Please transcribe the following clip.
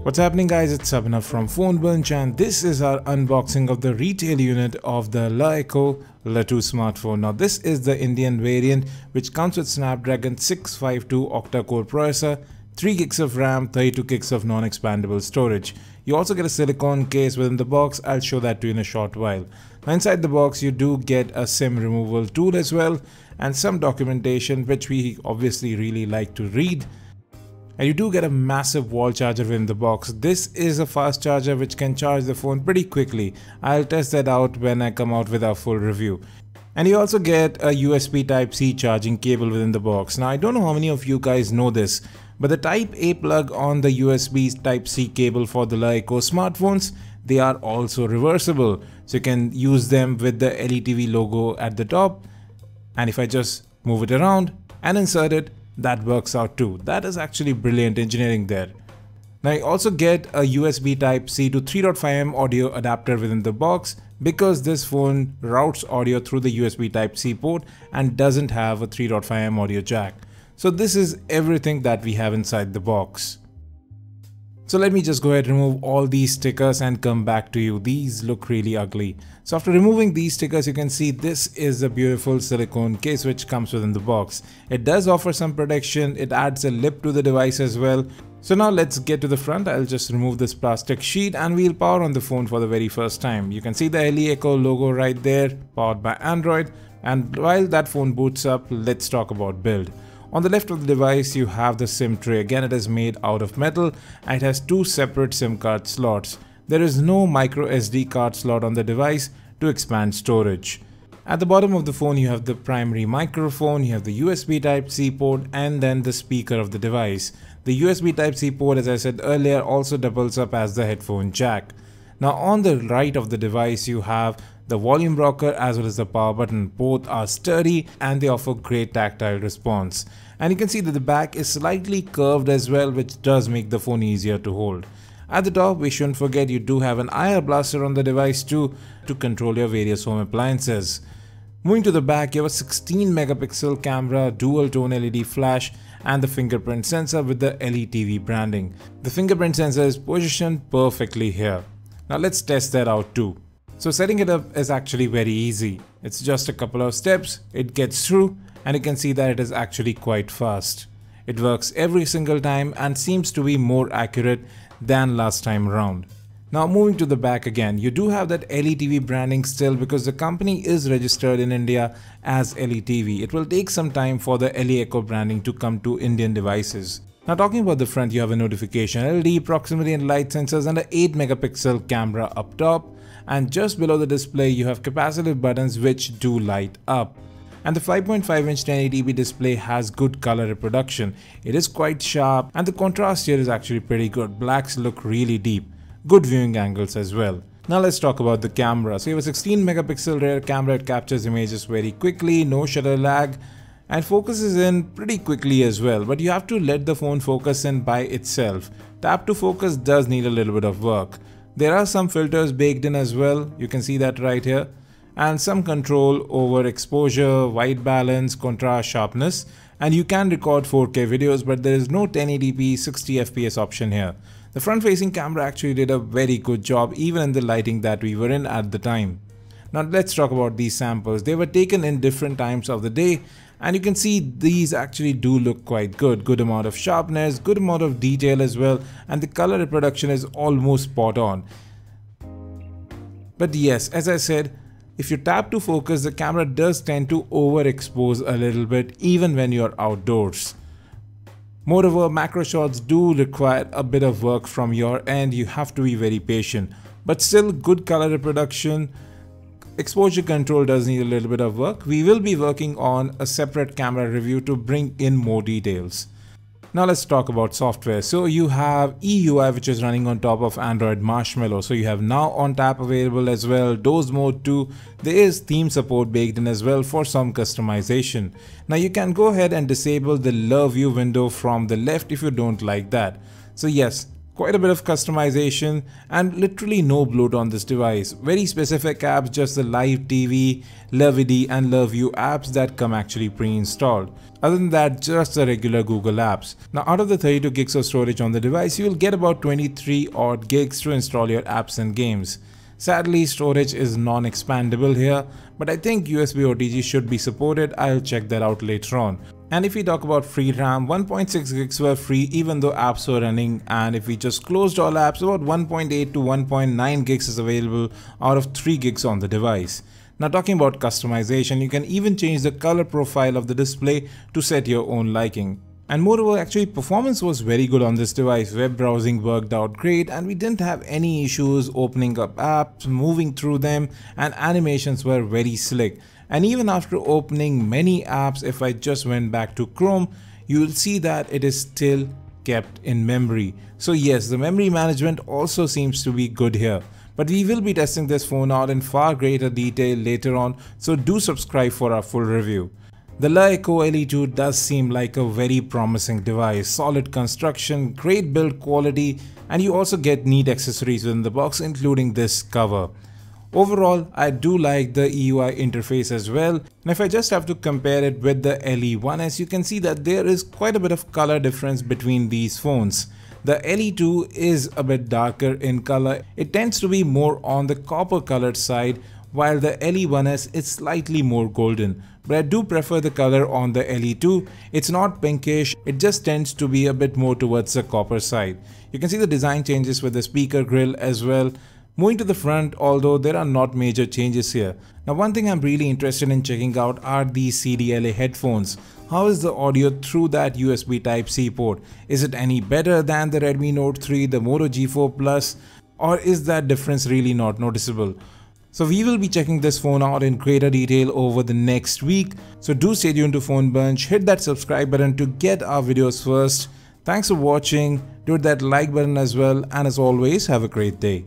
What's happening guys, it's Abhinav from PhoneBunch and this is our unboxing of the retail unit of the LeEco Le2 smartphone. Now this is the Indian variant which comes with Snapdragon 652 octa-core processor, 3 gigs of RAM, 32 gigs of non-expandable storage. You also get a silicone case within the box. I'll show that to you in a short while. Now inside the box you do get a SIM removal tool as well and some documentation which we obviously really like to read. And you do get a massive wall charger within the box. This is a fast charger which can charge the phone pretty quickly. I'll test that out when I come out with our full review. And you also get a USB Type-C charging cable within the box. Now I don't know how many of you guys know this, but the Type-A plug on the USB Type-C cable for the LeEco smartphones, they are also reversible. So you can use them with the LETV logo at the top. And if I just move it around and insert it, that works out too. That is actually brilliant engineering there. Now you also get a USB Type-C to 3.5mm audio adapter within the box because this phone routes audio through the USB Type-C port and doesn't have a 3.5mm audio jack. So this is everything that we have inside the box. So let me just go ahead and remove all these stickers and come back to you. These look really ugly. So after removing these stickers, you can see this is a beautiful silicone case which comes within the box. It does offer some protection. It adds a lip to the device as well. So now let's get to the front. I'll just remove this plastic sheet and we'll power on the phone for the very first time. You can see the LeEco logo right there, powered by Android. And while that phone boots up, let's talk about build. On the left of the device, you have the SIM tray. Again, it is made out of metal and it has two separate SIM card slots. There is no micro SD card slot on the device to expand storage. At the bottom of the phone, you have the primary microphone, you have the USB Type-C port and then the speaker of the device. The USB Type-C port, as I said earlier, also doubles up as the headphone jack. Now on the right of the device, you have the volume rocker as well as the power button. Both are sturdy and they offer great tactile response. And you can see that the back is slightly curved as well, which does make the phone easier to hold. At the top, we shouldn't forget you do have an IR blaster on the device too to control your various home appliances. Moving to the back, you have a 16 megapixel camera, dual tone LED flash and the fingerprint sensor with the LETV branding. The fingerprint sensor is positioned perfectly here. Now let's test that out too. So setting it up is actually very easy. It's just a couple of steps, it gets through and you can see that it is actually quite fast. It works every single time and seems to be more accurate than last time around. Now moving to the back again, you do have that LETV branding still because the company is registered in India as LETV. It will take some time for the LeEco branding to come to Indian devices. Now talking about the front, you have a notification LED, proximity and light sensors and an 8 megapixel camera up top. And just below the display you have capacitive buttons which do light up. And the 5.5-inch 1080p display has good color reproduction. It is quite sharp and the contrast here is actually pretty good. Blacks look really deep. Good viewing angles as well. Now let's talk about the camera. So you have a 16 megapixel rear camera. It captures images very quickly, no shutter lag and focuses in pretty quickly as well. But you have to let the phone focus in by itself. Tap to focus does need a little bit of work. There are some filters baked in as well, you can see that right here, and some control over exposure, white balance, contrast, sharpness, and you can record 4K videos but there is no 1080p 60 FPS option here. The front facing camera actually did a very good job even in the lighting that we were in at the time. Now let's talk about these samples. They were taken in different times of the day and you can see these actually do look quite good. Good amount of sharpness, good amount of detail as well, and the color reproduction is almost spot on. But yes, as I said, if you tap to focus, the camera does tend to overexpose a little bit even when you're outdoors. Moreover, macro shots do require a bit of work from your end. You have to be very patient, but still good color reproduction. Exposure control does need a little bit of work. We will be working on a separate camera review to bring in more details. Now let's talk about software. So you have EUI which is running on top of Android Marshmallow. So you have now on tap available as well, doze mode too. There is theme support baked in as well for some customization. Now you can go ahead and disable the Love You window from the left if you don't like that. So yes, quite a bit of customization, and literally no bloat on this device. Very specific apps, just the Live TV, LoveID and LoveView apps that come actually pre-installed. Other than that, just the regular Google apps. Now out of the 32 gigs of storage on the device, you will get about 23 odd gigs to install your apps and games. Sadly, storage is non-expandable here, but I think USB OTG should be supported. I'll check that out later on. And if we talk about free RAM, 1.6 gigs were free even though apps were running, and if we just closed all apps, about 1.8 to 1.9 gigs is available out of 3 gigs on the device. Now talking about customization, you can even change the color profile of the display to set your own liking. And moreover, actually performance was very good on this device. Web browsing worked out great and we didn't have any issues opening up apps, moving through them, and animations were very slick. And even after opening many apps, if I just went back to Chrome, you will see that it is still kept in memory. So yes, the memory management also seems to be good here. But we will be testing this phone out in far greater detail later on, so do subscribe for our full review. The LeEco LE2 does seem like a very promising device. Solid construction, great build quality, and you also get neat accessories within the box, including this cover. Overall, I do like the EUI interface as well, and if I just have to compare it with the LE1S, you can see that there is quite a bit of color difference between these phones. The LE2 is a bit darker in color. It tends to be more on the copper colored side, while the LE1S is slightly more golden. But I do prefer the color on the LE2. It's not pinkish, it just tends to be a bit more towards the copper side. You can see the design changes with the speaker grill as well. Moving to the front, although there are not major changes here. Now one thing I'm really interested in checking out are these CDLA headphones. How is the audio through that USB Type-C port? Is it any better than the Redmi Note 3, the Moto G4 Plus, or is that difference really not noticeable? So we will be checking this phone out in greater detail over the next week. So do stay tuned to PhoneBunch, hit that subscribe button to get our videos first. Thanks for watching, do that like button as well, and as always, have a great day.